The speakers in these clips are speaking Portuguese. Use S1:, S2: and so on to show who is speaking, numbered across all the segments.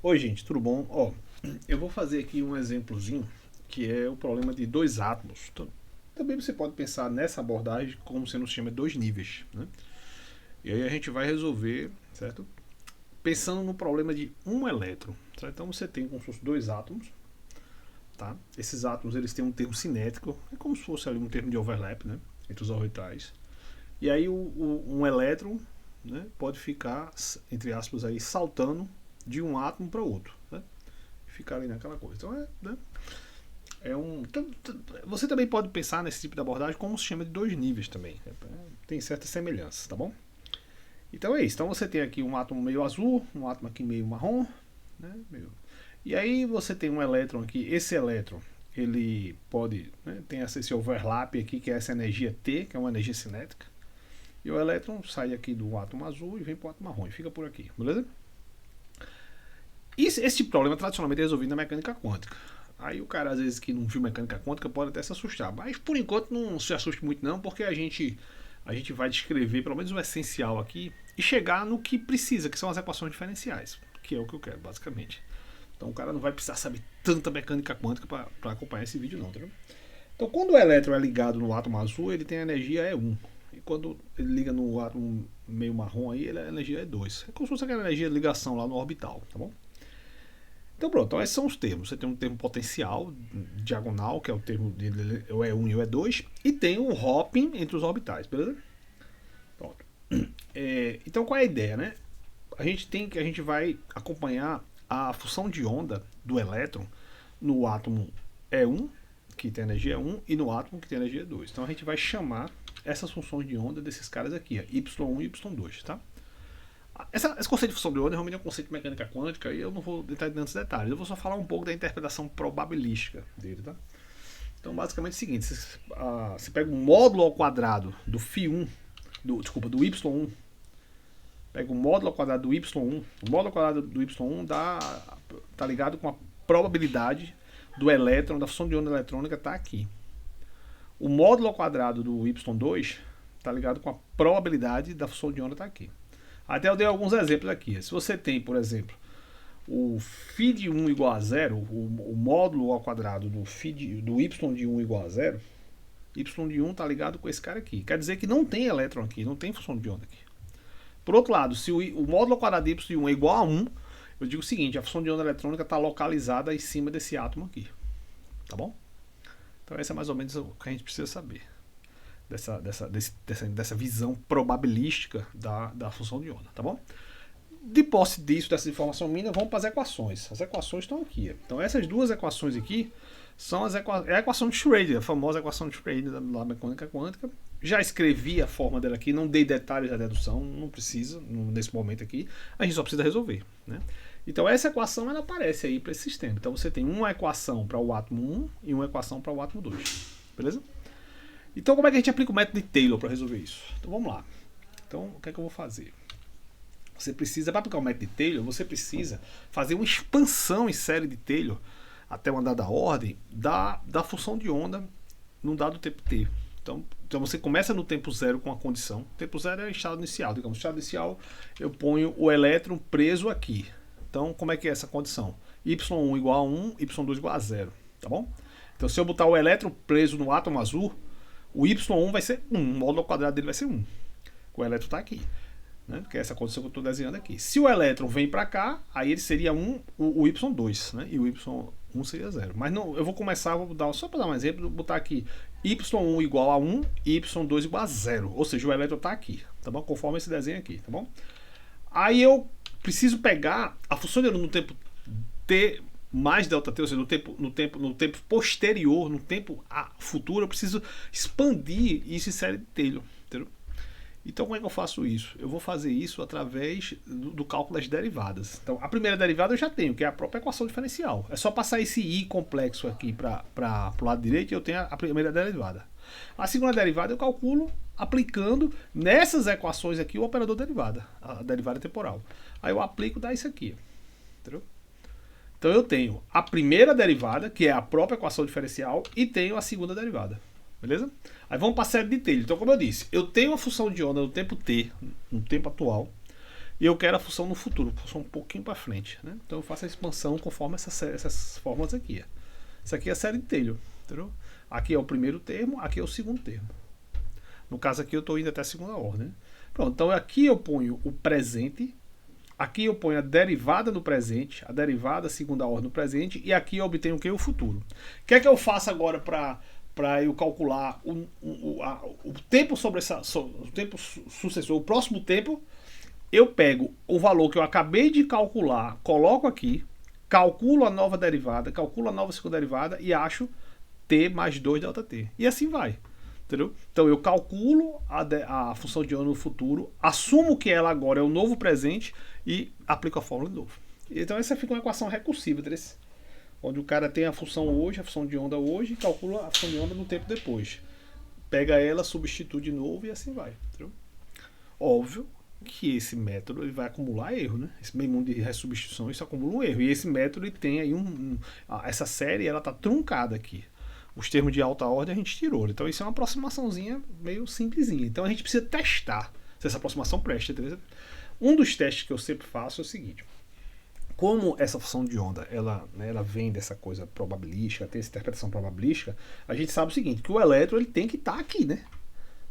S1: Oi, gente, tudo bom? Ó, eu vou fazer aqui um exemplozinho que é o problema de dois átomos. Também você pode pensar nessa abordagem como sendo um sistema de dois níveis, né? E aí a gente vai resolver, certo? Pensando no problema de um elétron, certo? Então você tem como se fosse dois átomos, tá? Esses átomos eles têm um termo cinético, é como se fosse ali um termo de overlap, né? Entre os orbitais. E aí um elétron, né, pode ficar, entre aspas, aí saltando de um átomo para outro, né? Ficar ali naquela coisa. Então né, você também pode pensar nesse tipo de abordagem como um sistema de dois níveis também. Tem certas semelhanças, tá bom? Então é isso. Então você tem aqui um átomo meio azul, um átomo aqui meio marrom, né? E aí você tem um elétron aqui. Esse elétron ele pode, né, tem esse overlap aqui, que é essa energia T, que é uma energia cinética. E o elétron sai aqui do átomo azul e vem para o átomo marrom e fica por aqui, beleza? Esse tipo de problema tradicionalmente é resolvido na mecânica quântica. Aí o cara, às vezes, que não viu mecânica quântica, pode até se assustar. Mas, por enquanto, não se assuste muito não, porque a gente vai descrever, pelo menos o essencial aqui, e chegar no que precisa, que são as equações diferenciais, que é o que eu quero, basicamente. Então o cara não vai precisar saber tanta mecânica quântica para acompanhar esse vídeo não, entendeu? Então quando o elétron é ligado no átomo azul, ele tem a energia E1. E quando ele liga no átomo meio marrom aí, a energia é 2. É como se fosse aquela energia de ligação lá no orbital, tá bom? Então pronto, então esses são os termos. Você tem um termo potencial, diagonal, que é o termo de o E1 e o E2, e tem o hopping entre os orbitais, beleza? Pronto. Então qual é a ideia, né? A gente vai acompanhar a função de onda do elétron no átomo E1, que tem energia 1, e no átomo que tem energia 2. Então a gente vai chamar essas funções de onda desses caras aqui, Y1 e Y2, tá? Esse conceito de função de onda realmente é um conceito de mecânica quântica e eu não vou entrar em tantos detalhes. Eu vou só falar um pouco da interpretação probabilística dele, tá? Então, basicamente é o seguinte: você pega um módulo ao quadrado do φ1, do y1, pega o módulo ao quadrado do y1, o módulo ao quadrado do y1 tá ligado com a probabilidade do elétron, da função de onda eletrônica estar aqui. O módulo ao quadrado do y2 está ligado com a probabilidade da função de onda estar aqui. Até eu dei alguns exemplos aqui. Se você tem, por exemplo, o φ de 1 igual a 0, o módulo ao quadrado do y de 1 igual a 0, y de 1 está ligado com esse cara aqui. Quer dizer que não tem elétron aqui, não tem função de onda aqui. Por outro lado, se o módulo ao quadrado de y de 1 é igual a 1, eu digo o seguinte: a função de onda eletrônica está localizada em cima desse átomo aqui. Tá bom? Então esse é mais ou menos o que a gente precisa saber dessa visão probabilística da função de onda, tá bom? De posse disso, dessa informação mínima, vamos para as equações. As equações estão aqui. Então essas duas equações aqui são é a equação de Schrödinger, a famosa equação de Schrödinger da mecânica quântica. Já escrevi a forma dela aqui, não dei detalhes da dedução, não precisa nesse momento aqui. A gente só precisa resolver, né? Então essa equação ela aparece aí para esse sistema. Então você tem uma equação para o átomo 1 e uma equação para o átomo 2. Beleza? Então como é que a gente aplica o método de Taylor para resolver isso? Então vamos lá. Então o que é que eu vou fazer? Você precisa, para aplicar o método de Taylor, você precisa fazer uma expansão em série de Taylor até uma dada ordem da função de onda num dado tempo t. Então você começa no tempo zero com a condição. O tempo zero é o estado inicial. Digamos, no estado inicial eu ponho o elétron preso aqui. Então como é que é essa condição? Y1 igual a 1, Y2 igual a 0. Tá bom? Então se eu botar o elétron preso no átomo azul, o Y1 vai ser 1, o módulo ao quadrado dele vai ser 1. O elétron está aqui, né? Que é essa condição que eu estou desenhando aqui. Se o elétron vem para cá, aí ele seria 1, o Y2, né? E o Y1 seria 0. Mas não, eu vou começar, só para dar um exemplo, vou botar aqui Y1 igual a 1 e Y2 igual a 0. Ou seja, o elétron está aqui, tá bom? Conforme esse desenho aqui, tá bom? Aí eu preciso pegar a função de onda no tempo t mais delta t, ou seja, no tempo posterior, no tempo futuro, eu preciso expandir isso em série de Taylor, entendeu? Então como é que eu faço isso? Eu vou fazer isso através do cálculo das derivadas. Então a primeira derivada eu já tenho, que é a própria equação diferencial. É só passar esse i complexo aqui para o lado direito e eu tenho a primeira derivada. A segunda derivada eu calculo aplicando nessas equações aqui o operador derivada, a derivada temporal. Aí eu aplico, dá isso aqui, entendeu? Então eu tenho a primeira derivada, que é a própria equação diferencial, e tenho a segunda derivada. Beleza? Aí vamos para a série de Taylor. Então, como eu disse, eu tenho a função de onda no tempo t, no tempo atual, e eu quero a função no futuro, a função um pouquinho para frente, né? Então eu faço a expansão conforme essas fórmulas aqui. Isso aqui é a série de Taylor, entendeu? Aqui é o primeiro termo, aqui é o segundo termo. No caso aqui eu estou indo até a segunda ordem. Né? Pronto, então aqui eu ponho o presente, aqui eu ponho a derivada no presente, a derivada segunda ordem no presente, e aqui eu obtenho o que? O futuro. O que é que eu faço agora para eu calcular o tempo sobre o tempo sucessor, o próximo tempo? Eu pego o valor que eu acabei de calcular, coloco aqui, calculo a nova derivada, calculo a nova segunda derivada e acho t mais 2 ΔT. E assim vai. Entendeu? Então eu calculo a função de onda no futuro, assumo que ela agora é o novo presente e aplico a fórmula de novo. Então essa fica uma equação recursiva, entendeu? Onde o cara tem a função hoje, a função de onda hoje, e calcula a função de onda no tempo depois. Pega ela, substitui de novo e assim vai. Entendeu? Óbvio que esse método ele vai acumular erro, né? Esse meio mundo de ressubstituição isso acumula um erro. E esse método ele tem aí essa série ela tá truncada aqui. Os termos de alta ordem a gente tirou. Então isso é uma aproximaçãozinha meio simplesinha. Então a gente precisa testar se essa aproximação presta. Um dos testes que eu sempre faço é o seguinte. Como essa função de onda ela vem dessa coisa probabilística, tem essa interpretação probabilística, a gente sabe o seguinte, que o elétron ele tem que estar aqui, né?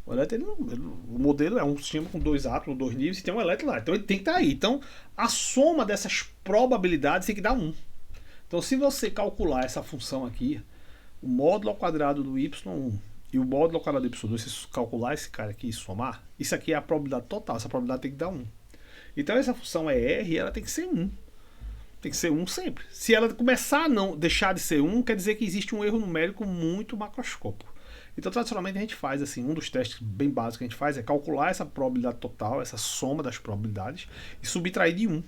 S1: O elétron, o modelo é um sistema com 2 átomos, 2 níveis, e tem um elétron lá. Então ele tem que estar aí. Então a soma dessas probabilidades tem que dar 1. Então se você calcular essa função aqui, o módulo ao quadrado do y1 e o módulo ao quadrado do y2, se calcular esse cara aqui e somar, isso aqui é a probabilidade total, essa probabilidade tem que dar 1. Então essa função é R e ela tem que ser 1. Tem que ser 1 sempre. Se ela começar a não deixar de ser 1, quer dizer que existe um erro numérico muito macroscópico. Então tradicionalmente a gente faz assim, um dos testes bem básicos que a gente faz é calcular essa probabilidade total, essa soma das probabilidades e subtrair de 1.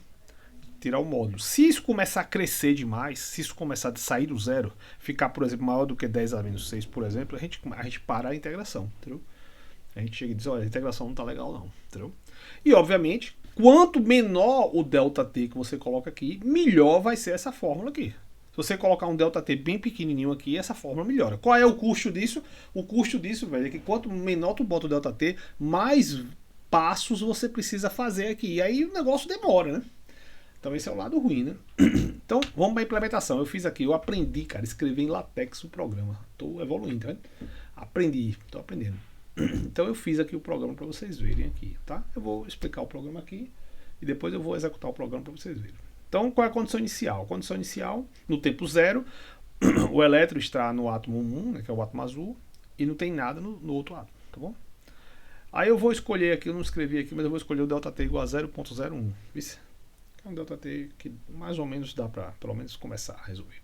S1: Tirar o módulo. Se isso começar a crescer demais, se isso começar a sair do zero, ficar, por exemplo, maior do que 10 a menos 6, por exemplo, a gente para a integração, entendeu? A gente chega e diz, olha, a integração não está legal não, entendeu? E, obviamente, quanto menor o ΔT que você coloca aqui, melhor vai ser essa fórmula aqui. Se você colocar um ΔT bem pequenininho aqui, essa fórmula melhora. Qual é o custo disso? O custo disso, velho, é que quanto menor tu bota o ΔT, mais passos você precisa fazer aqui. E aí o negócio demora, né? Então esse é o lado ruim, né? Então vamos para a implementação. Eu fiz aqui, eu aprendi, cara, escrever em LaTeX o programa. Estou evoluindo, tá vendo? Aprendi, estou aprendendo. Então eu fiz aqui o programa para vocês verem aqui, tá? Eu vou explicar o programa aqui e depois eu vou executar o programa para vocês verem. Então qual é a condição inicial? A condição inicial, no tempo zero, o elétron está no átomo 1, né, que é o átomo azul, e não tem nada no outro átomo, tá bom? Aí eu vou escolher aqui, eu não escrevi aqui, mas eu vou escolher o ΔT igual a 0.01, viu? É um ΔT que mais ou menos dá para pelo menos começar a resolver.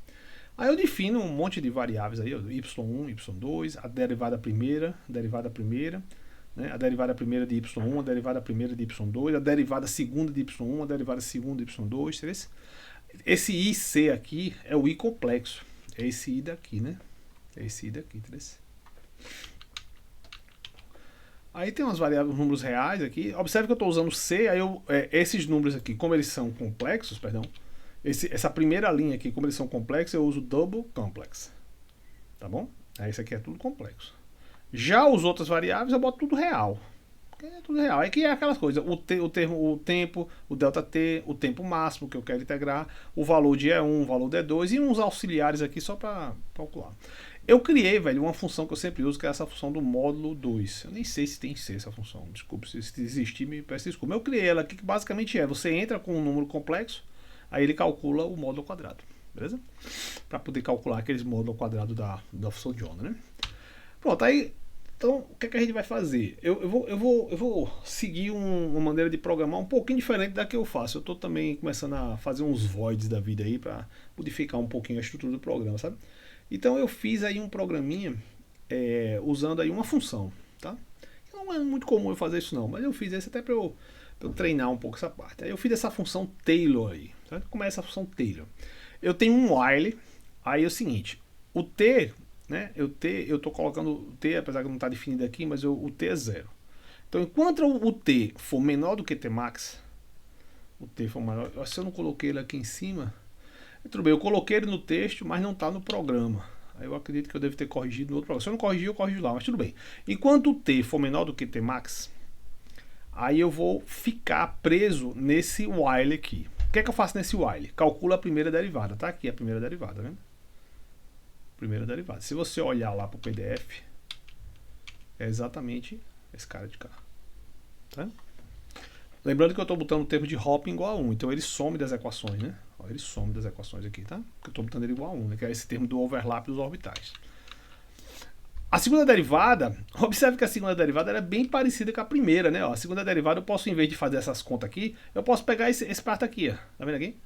S1: Aí eu defino um monte de variáveis aí, y1, y2, a derivada primeira, né, a derivada primeira de y1, a derivada primeira de y2, a derivada segunda de y1, a derivada segunda de y2. Esse IC aqui é o I complexo. É esse I daqui, né? É esse I daqui, entendeu? Aí tem umas variáveis, números reais aqui. Observe que eu estou usando C, aí esses números aqui, como eles são complexos, perdão, essa primeira linha aqui, como eles são complexos, eu uso double complex. Tá bom? Aí isso aqui é tudo complexo. Já os outras variáveis eu boto tudo real. É tudo real. Aí que é aquelas coisas, o tempo, o ΔT, o tempo máximo que eu quero integrar, o valor de E1, o valor de E2 e uns auxiliares aqui só para calcular. Eu criei, velho, uma função que eu sempre uso, que é essa função do módulo 2. Eu nem sei se tem C essa função. Desculpa, se existir, me peço desculpa. Eu criei ela aqui, que basicamente você entra com um número complexo, aí ele calcula o módulo ao quadrado. Beleza? Para poder calcular aqueles módulos ao quadrado da função de onda, né? Pronto, aí... Então, o que é que a gente vai fazer? Eu vou seguir uma maneira de programar um pouquinho diferente da que eu faço. Eu estou também começando a fazer uns voids da vida aí para modificar um pouquinho a estrutura do programa, sabe? Então eu fiz aí um programinha usando aí uma função, tá? Não é muito comum eu fazer isso não, mas eu fiz isso até para eu treinar um pouco essa parte. Aí eu fiz essa função Taylor aí, tá? Como é essa função Taylor? Eu tenho um while, aí é o seguinte, o T, né? Eu estou colocando o T, apesar que não está definido aqui, mas o T é 0. Então enquanto o T for menor do que T max, o T for maior, se eu não coloquei ele aqui em cima, tudo bem, eu coloquei ele no texto, mas não está no programa. Aí eu acredito que eu devo ter corrigido no outro programa. Se eu não corrigir, eu corrijo lá, mas tudo bem. Enquanto o T for menor do que T max, Aí eu vou ficar preso nesse while aqui. O que é que eu faço nesse while? Calculo a primeira derivada. Tá aqui a primeira derivada, né? Primeira derivada. Se você olhar lá para o PDF, é exatamente esse cara de cá. Tá? Lembrando que eu estou botando o termo de Hopf igual a 1. Então ele some das equações, né? Ó, ele some das equações aqui, tá? Porque eu estou botando ele igual a 1, né? Que é esse termo do overlap dos orbitais. A segunda derivada, observe que a segunda derivada era bem parecida com a primeira, né? Ó, a segunda derivada eu posso, em vez de fazer essas contas aqui, eu posso pegar esse parte aqui, ó. Tá vendo aqui?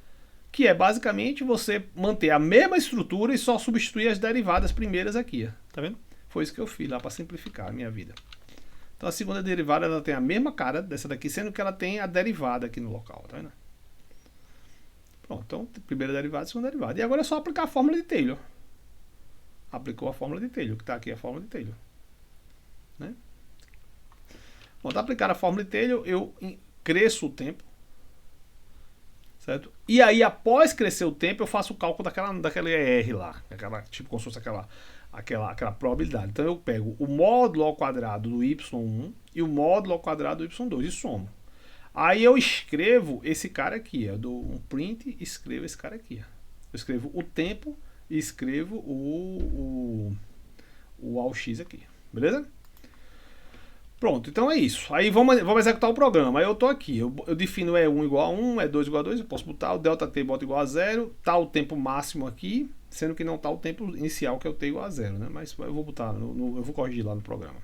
S1: Que é basicamente você manter a mesma estrutura e só substituir as derivadas primeiras aqui, ó. Tá vendo? Foi isso que eu fiz lá para simplificar a minha vida. Então a segunda derivada ela tem a mesma cara dessa daqui, sendo que ela tem a derivada aqui no local, tá vendo? Pronto, então primeira derivada, segunda derivada. E agora é só aplicar a fórmula de Taylor. Aplicou a fórmula de Taylor, que está aqui a fórmula de Taylor. Né? Quando aplicar a fórmula de Taylor, eu cresço o tempo. Certo? E aí, após crescer o tempo, eu faço o cálculo daquela ER lá. Tipo como se fosse aquela probabilidade. Então eu pego o módulo ao quadrado do y1 e o módulo ao quadrado do y2 e somo. Aí eu escrevo esse cara aqui. Eu dou um print e escrevo esse cara aqui. Eu escrevo o tempo e escrevo o AUX aqui, beleza? Pronto, então é isso. Aí vamos executar o programa. Aí eu tô aqui, eu defino E1 igual a 1, E2 igual a 2, eu posso botar o ΔT bota igual a 0, tá o tempo máximo aqui, sendo que não tá o tempo inicial, que é o T igual a 0, né? Mas eu vou botar, eu vou corrigir lá no programa,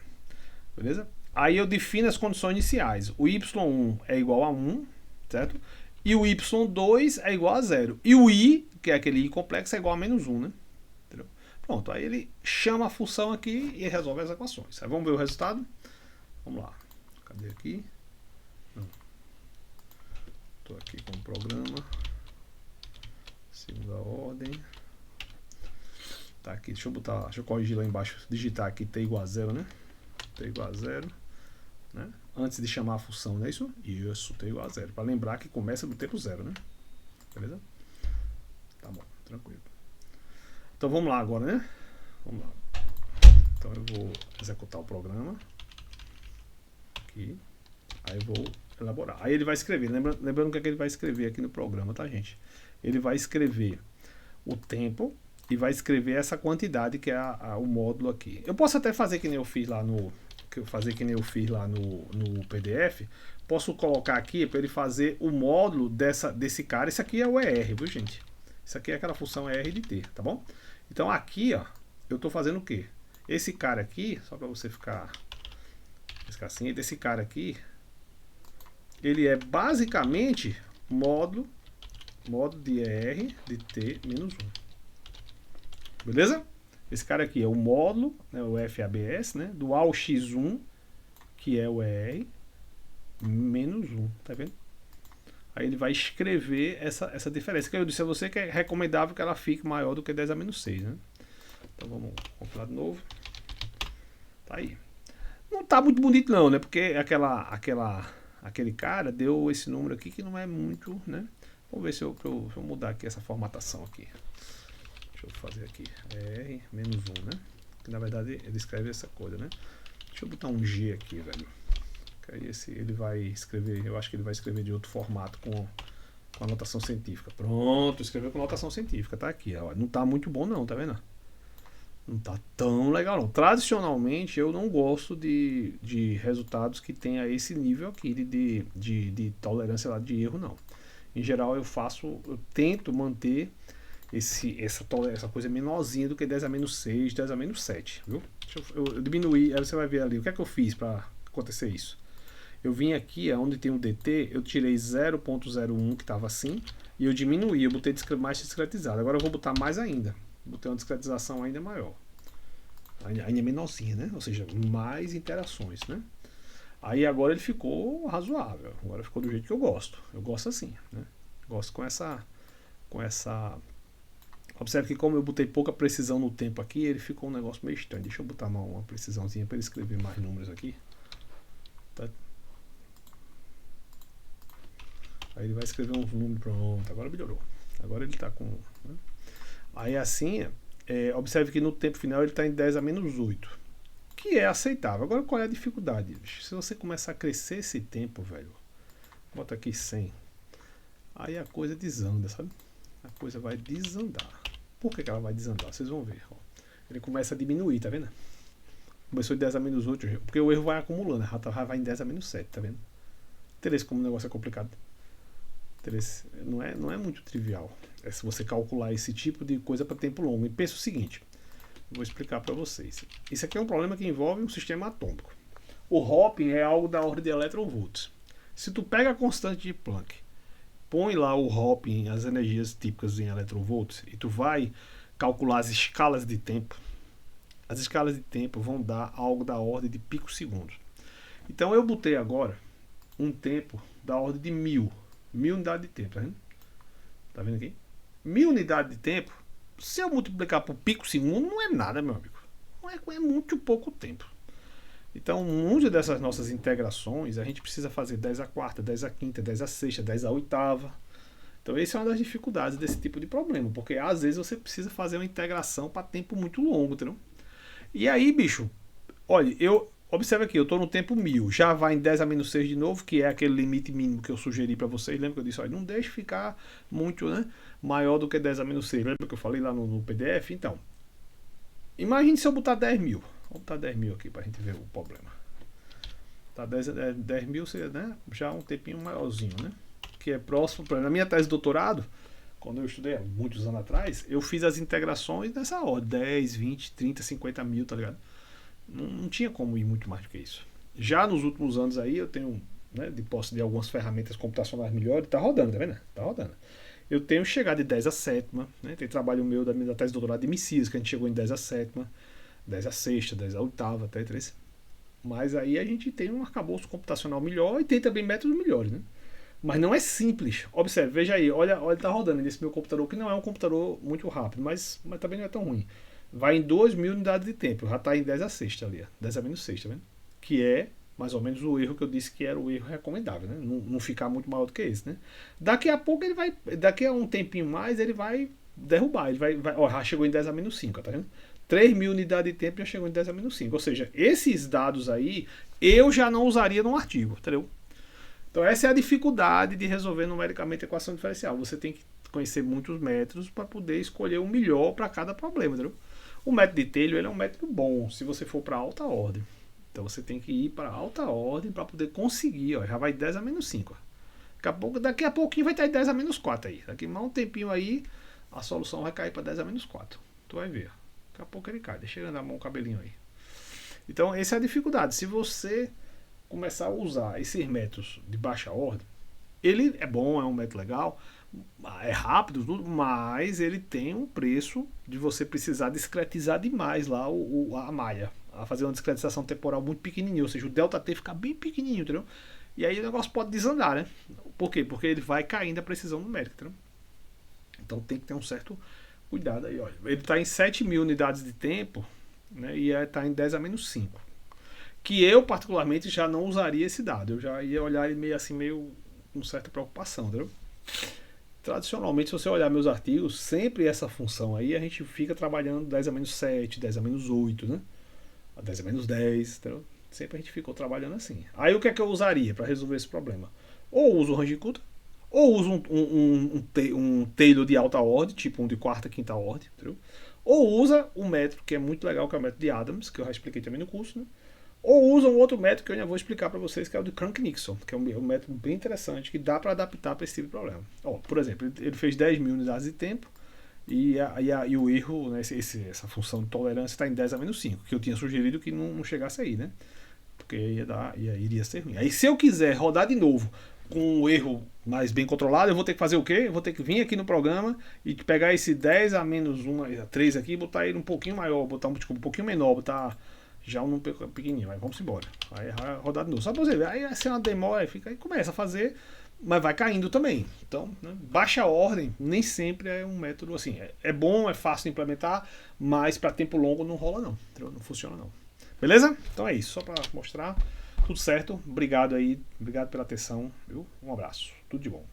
S1: beleza? Aí eu defino as condições iniciais. O Y1 é igual a 1, certo? E o Y2 é igual a 0. E o I, que é aquele I complexo, é igual a menos 1, né? Entendeu? Pronto, aí ele chama a função aqui e resolve as equações. Aí vamos ver o resultado? Vamos lá. Cadê aqui? Não. Estou aqui com o programa. Segunda ordem. Tá aqui, deixa eu corrigir lá embaixo, digitar aqui T igual a 0, né? T igual a 0, né? Antes de chamar a função, não é isso? Isso, T igual a 0. Para lembrar que começa do tempo 0, né? Beleza? Tá bom, tranquilo. Então vamos lá agora, né? Vamos lá. Então eu vou executar o programa. Aqui. Aí eu vou elaborar. Aí ele vai escrever. Lembrando o que é que ele vai escrever aqui no programa, tá, gente? Ele vai escrever o tempo e vai escrever essa quantidade que é o módulo aqui. Eu posso até fazer que nem eu fiz lá no PDF. Posso colocar aqui para ele fazer o módulo desse cara. Esse aqui é o ER, viu, gente? Isso aqui é aquela função ER de T, tá bom? Então aqui, ó, eu estou fazendo o quê? Esse cara aqui, só para você ficar assim, desse cara aqui, ele é basicamente módulo de ER de T menos 1. Beleza? Esse cara aqui é o módulo, né, o FABS, né, do AUX1, que é o ER, menos 1, tá vendo? Aí ele vai escrever essa diferença, que eu disse a você que é recomendável que ela fique maior do que 10 a menos 6, né? Então vamos compilar de novo. Tá aí. Não tá muito bonito não, né? Porque aquele cara deu esse número aqui que não é muito, né? Vamos ver se eu mudar aqui essa formatação aqui. Deixa eu fazer aqui, R menos 1, né? Que na verdade ele escreve essa coisa, né? Deixa eu botar um G aqui, velho. Que aí ele vai escrever, eu acho que ele vai escrever de outro formato com a notação científica. Pronto, escreveu com notação científica, tá aqui. Ó. Não tá muito bom não, tá vendo? Não tá tão legal não. Tradicionalmente eu não gosto de resultados que tenha esse nível aqui de tolerância lá de erro, não. Em geral eu tento manter essa coisa menorzinha do que 10 a menos 6, 10 a menos 7, viu? Eu diminuí, aí você vai ver ali o que é que eu fiz para acontecer isso. Eu vim aqui, onde tem um DT, eu tirei 0.01 que estava assim, e eu diminuí, eu botei mais discretizado. Agora eu vou botar mais ainda, botei uma discretização ainda maior. Ainda menorzinha, né? Ou seja, mais interações, né? Aí agora ele ficou razoável, agora ficou do jeito que eu gosto. Eu gosto assim, né? Gosto com essa... Observe que como eu botei pouca precisão no tempo aqui, ele ficou um negócio meio estranho. Deixa eu botar uma precisãozinha para ele escrever mais números aqui. Tá? Aí ele vai escrever uns números, pronto, agora melhorou. Agora ele está com... Né? Aí assim, observe que no tempo final ele está em 10 a menos 8. que é aceitável. Agora, qual é a dificuldade? Se você começar a crescer esse tempo, velho, bota aqui 100, aí a coisa desanda, sabe? A coisa vai desandar. Por que ela vai desandar? Vocês vão ver. Ó. Ele começa a diminuir, tá vendo? Começou de 10 a menos 8, porque o erro vai acumulando, já vai em 10 a menos 7, tá vendo? Interesse como o negócio é complicado. Interesse não é muito trivial. É se você calcular esse tipo de coisa para tempo longo. E pensa o seguinte, vou explicar para vocês. Isso aqui é um problema que envolve um sistema atômico. O hopping é algo da ordem de eletronvolts. Se tu pega a constante de Planck, põe lá o hopping, as energias típicas em eletronvolts, e tu vai calcular as escalas de tempo, as escalas de tempo vão dar algo da ordem de picosegundos. Então eu botei agora um tempo da ordem de 1000 unidades de tempo, tá vendo? Tá vendo aqui? 1000 unidades de tempo, se eu multiplicar por picosegundo, não é nada, meu amigo. É muito pouco tempo. Então, muitas dessas nossas integrações, a gente precisa fazer 10 a quarta, 10 a quinta, 10 a sexta, 10 a oitava. Então, essa é uma das dificuldades desse tipo de problema, porque às vezes você precisa fazer uma integração para tempo muito longo, entendeu? E aí, bicho, olha, observa aqui, eu estou no tempo 1000, já vai em 10 a menos 6 de novo, que é aquele limite mínimo que eu sugeri para vocês. Lembra que eu disse, olha, não deixe ficar muito, né, maior do que 10 a menos 6. Lembra que eu falei lá no PDF? Então, imagine se eu botar 10 mil. Vamos botar 10 mil aqui para a gente ver o problema. Tá 10 mil, né, já um tempinho maiorzinho, né? Que é próximo. Na minha tese de doutorado, quando eu estudei há muitos anos atrás, eu fiz as integrações nessa ordem: 10, 20, 30, 50 mil, tá ligado? Não tinha como ir muito mais do que isso. Já nos últimos anos aí, eu tenho, né, de posse de algumas ferramentas computacionais melhores, tá rodando, tá vendo? Tá rodando. Eu tenho chegado de 10 a sétima, né? Tem trabalho meu da tese de doutorado de Messias, que a gente chegou em 10 a sétima, 10 a sexta, 10 a oitava, até 3. Mas aí a gente tem um arcabouço computacional melhor e tem também métodos melhores, né? Mas não é simples. Observe, veja aí, olha, tá rodando nesse meu computador, que não é um computador muito rápido, mas também não é tão ruim. Vai em 2.000 unidades de tempo, já está em 10 a sexta ali, 10 a menos 6, tá vendo? Que é mais ou menos o erro que eu disse que era o erro recomendável, né? Não ficar muito maior do que esse, né? Daqui a pouco ele vai, daqui a um tempinho mais, ele vai derrubar, ele vai ó, já chegou em 10 a menos 5, tá vendo? 3.000 unidades de tempo já chegou em 10 a menos 5, ou seja, esses dados aí eu já não usaria num artigo, entendeu? Então essa é a dificuldade de resolver numericamente a equação diferencial. Você tem que conhecer muitos métodos para poder escolher o melhor para cada problema, entendeu? O método de Taylor ele é um método bom se você for para alta ordem. Então você tem que ir para alta ordem para poder conseguir. Ó, já vai 10 a menos 5. Daqui a pouquinho vai estar em 10 a menos 4 aí. Daqui a um tempinho aí a solução vai cair para 10 a menos 4. Tu vai ver. Daqui a pouco ele cai. Deixa ele andar a mão o cabelinho aí. Então essa é a dificuldade. Se você começar a usar esses métodos de baixa ordem, ele é bom, é um método legal, é rápido, tudo, mas ele tem um preço de você precisar discretizar demais lá a malha, a fazer uma discretização temporal muito pequenininha, ou seja, o delta T fica bem pequenininho, entendeu? E aí o negócio pode desandar, né? Por quê? Porque ele vai caindo a precisão numérica, entendeu? Então tem que ter um certo cuidado aí, olha. Ele está em 7.000 unidades de tempo, né? E está em 10 a menos 5. Que eu, particularmente, já não usaria esse dado. Eu já ia olhar ele meio assim, meio com certa preocupação, entendeu? Tradicionalmente, se você olhar meus artigos, sempre essa função aí, a gente fica trabalhando 10 a menos 7, 10 a menos 8, né? 10 a menos 10, entendeu? Sempre a gente ficou trabalhando assim. Aí o que é que eu usaria para resolver esse problema? Ou uso o Range-Kutta, ou uso um Taylor de alta ordem, tipo um de quarta, quinta ordem, entendeu? Ou usa um método que é muito legal, que é o método de Adams, que eu já expliquei também no curso, né? Ou usa um outro método que eu ainda vou explicar para vocês, que é o de Crank-Nixon, que é um método bem interessante, que dá para adaptar para esse tipo de problema. Ó, por exemplo, ele fez 10.000 unidades de tempo, e o erro, né, essa função de tolerância está em 10 a menos 5, que eu tinha sugerido que não chegasse aí, né? Porque iria ser ruim. Aí se eu quiser rodar de novo com um erro mais bem controlado, eu vou ter que fazer o quê? Eu vou ter que vir aqui no programa e pegar esse 10 a menos 1, 3 aqui e botar ele um pouquinho maior, botar um pouquinho menor, botar já um pequenininho. Aí vamos embora. Aí vai rodar de novo. Só pra você ver. Aí vai ser uma demora, aí começa a fazer, mas vai caindo também. Então, né, baixa ordem nem sempre é um método assim. É bom, é fácil de implementar, mas para tempo longo não rola não. Não funciona não. Beleza? Então é isso. Só para mostrar. Tudo certo. Obrigado aí. Obrigado pela atenção. Viu? Um abraço. Tudo de bom.